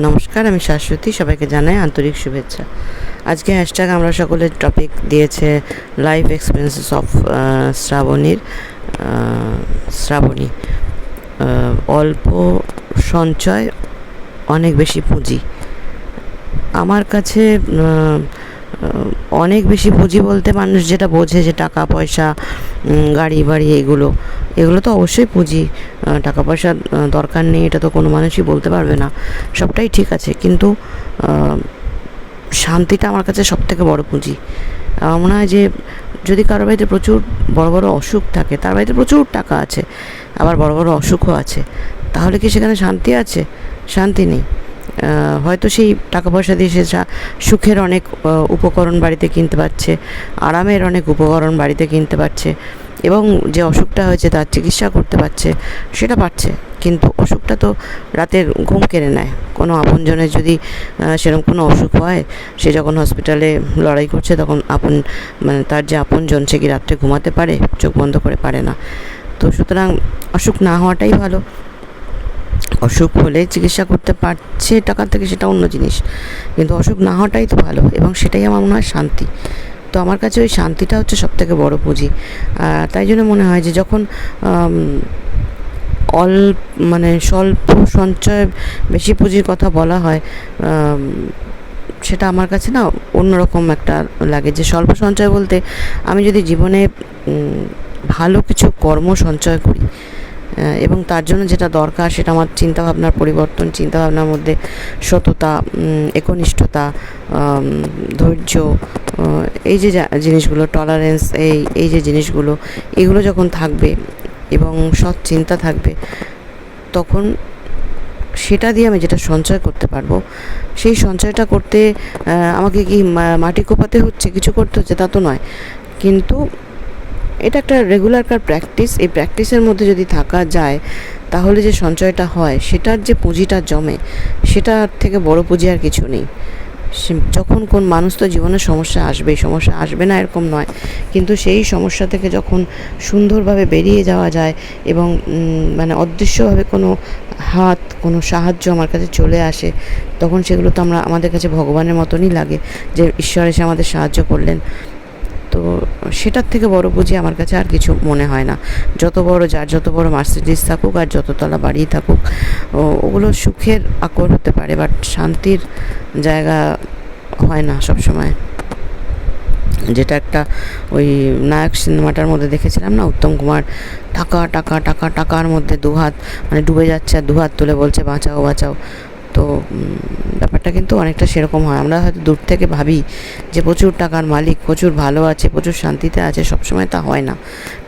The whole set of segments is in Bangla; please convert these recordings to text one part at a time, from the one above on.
নমস্কার, আমি শাশ্বতী। সবাইকে জানাই আন্তরিক শুভেচ্ছা। আজকে হ্যাশট্যাগ আমরা সকলের টপিক দিয়েছে লাইফ এক্সপিরিয়েন্সেস অফ শ্রাবণী। অল্প সঞ্চয়, অনেক বেশি পুঁজি। আমার কাছে অনেক বেশি পুঁজি বলতে মানুষ যেটা বোঝে যে টাকা পয়সা, গাড়ি বাড়ি, এগুলো তো অবশ্যই পুঁজি। টাকা পয়সা দরকার নেই এটা তো কোনো মানুষই বলতে পারবে না, সবটাই ঠিক আছে। কিন্তু শান্তিটা আমার কাছে সবথেকে বড় পুঁজি। আমার মনে হয় যে যদি কারোর বাড়িতে প্রচুর বড় বড় অসুখ থাকে, তার বাড়িতে প্রচুর টাকা আছে, আবার বড় বড় অসুখও আছে, তাহলে কি সেখানে শান্তি আছে? শান্তি নেই। হয়তো সেই টাকা পয়সা দিয়ে সে সুখের অনেক উপকরণ বাড়িতে কিনতে পারছে, আরামের অনেক উপকরণ বাড়িতে কিনতে পারছে, এবং যে অসুখটা হয়েছে তার চিকিৎসা করতে পারছে, সেটা পারছে। কিন্তু অসুখটা তো রাতের ঘুম কেড়ে নেয়। কোনো আপনজনের যদি সেরকম কোনো অসুখ হয়, সে যখন হসপিটালে লড়াই করছে, তখন তার যে আপনজন, সে কি রাত্রে ঘুমাতে পারে? চোখ বন্ধ করে পারে না। তো সুতরাং অসুখ না হওয়াটাই ভালো। অসুখ হলে চিকিৎসা করতে পারছে টাকা থেকে, সেটা অন্য জিনিস, কিন্তু অসুখ না হওয়াটাই তো ভালো, এবং সেটাই আমার মনে হয় শান্তি। তো আমার কাছে ওই শান্তিটা হচ্ছে সবথেকে বড় পুঁজি। তাই জন্য মনে হয় যে যখন স্বল্প সঞ্চয় বেশি পুঁজির কথা বলা হয়, সেটা আমার কাছে না অন্যরকম একটা লাগে। যে স্বল্প সঞ্চয় বলতে আমি যদি জীবনে ভালো কিছু কর্ম সঞ্চয় করি, এবং তার জন্য যেটা দরকার সেটা আমার চিন্তাভাবনার পরিবর্তন, চিন্তাভাবনার মধ্যে সততা, একনিষ্ঠতা, ধৈর্য, এই যে জিনিসগুলো, টলারেন্স, এই যে জিনিসগুলো, এগুলো যখন থাকবে এবং সৎ চিন্তা থাকবে, তখন সেটা দিয়ে আমি যেটা সঞ্চয় করতে পারবো, সেই সঞ্চয়টা করতে আমাকে কি মাটি কোপাতে হচ্ছে, কিছু করতে হচ্ছে তা তো নয়। কিন্তু এটা একটা রেগুলারকার প্র্যাকটিস। এই প্র্যাকটিসের মধ্যে যদি থাকা যায়, তাহলে যে সঞ্চয়টা হয়, সেটার যে পুঁজিটা জমে, সেটার থেকে বড় পুঁজি আর কিছু নেই। যখন কোন মানুষ তো জীবনে সমস্যা আসবে না এরকম নয়, কিন্তু সেই সমস্যা থেকে যখন সুন্দরভাবে বেরিয়ে যাওয়া যায়, এবং অদৃশ্যভাবে কোনো সাহায্য আমার কাছে চলে আসে, তখন সেগুলো তো আমাদের কাছে ভগবানের মতনই লাগে, যে ঈশ্বর এসে আমাদের সাহায্য করলেন। তো সেটার থেকে বড় পুঁজি আমার কাছে আর কিছু মনে হয় না। যার যত বড় মার্সিডিজ থাকুক আর যততলা বাড়ি থাকুক, ওগুলো সুখের আকর হতে পারে, বাট শান্তির জায়গা হয় না সব সময়। যেটা একটা ওই নায়ক সিনেমাটার মধ্যে দেখেছিলাম না, উত্তম কুমার টাকা টাকা টাকা টাকার মধ্যে দুহাত ডুবে যাচ্ছে, আর দুহাত তুলে বলছে বাঁচাও বাঁচাও। তো ব্যাপারটা কিন্তু অনেকটা সেরকম হয়। আমরা হয়তো দূর থেকে ভাবি যে প্রচুর টাকার মালিক, প্রচুর ভালো আছে, প্রচুর শান্তিতে আছে, সবসময় তা হয় না।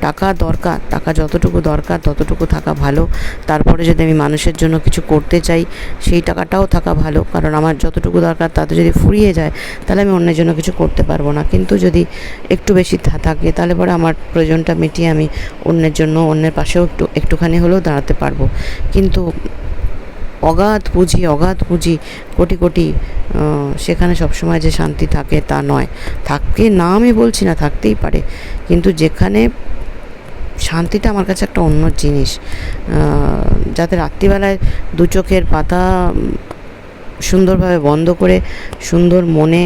টাকা দরকার, টাকা যতটুকু দরকার ততটুকু থাকা ভালো। তারপরে যদি আমি মানুষের জন্য কিছু করতে চাই, সেই টাকাটাও থাকা ভালো, কারণ আমার যতটুকু দরকার তাতে যদি ফুরিয়ে যায়, তাহলে আমি অন্যের জন্য কিছু করতে পারবো না। কিন্তু যদি একটু বেশি থাকে, তাহলে পরে আমার প্রয়োজনটা মিটিয়ে আমি অন্যের জন্য, অন্যের পাশেও একটুখানি হলেও দাঁড়াতে পারবো। কিন্তু অগাধ পুঁজি, কোটি কোটি, সেখানে সবসময় যে শান্তি থাকে তা নয়। থাকে না, আমি বলছি না, থাকতেই পারে, কিন্তু যেখানে শান্তিটা আমার কাছে একটা অন্য জিনিস। যাতে রাত্রিবেলায় দু চোখের পাতা সুন্দরভাবে বন্ধ করে সুন্দর মনে,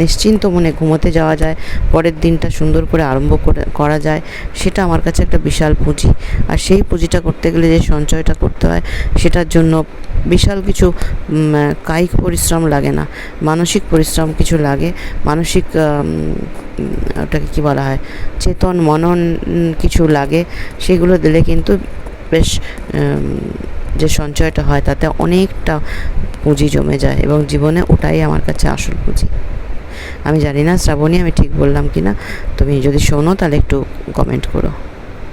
নিশ্চিন্ত মনে ঘুমোতে যাওয়া যায়, পরের দিনটা সুন্দর করে আরম্ভ করা যায়, সেটা আমার কাছে একটা বিশাল পুঁজি। আর সেই পুঁজিটা করতে গেলে যে সঞ্চয়টা করতে হয়, সেটার জন্য বিশাল কিছু কায়িক পরিশ্রম লাগে না, মানসিক পরিশ্রম কিছু লাগে। মানসিক ওটাকে কী বলা হয়, চেতন মনন কিছু লাগে। সেগুলো দিলে কিন্তু বেশ যে সঞ্চয়টা হয়, তাতে অনেকটা পুঁজি জমে যায়, এবং জীবনে ওটাই আমার কাছে আসল পুঁজি। আমি জানি না শ্রাবণী, আমি ঠিক বললাম কি না? তুমি যদি শোনো তাহলে একটু কমেন্ট করো।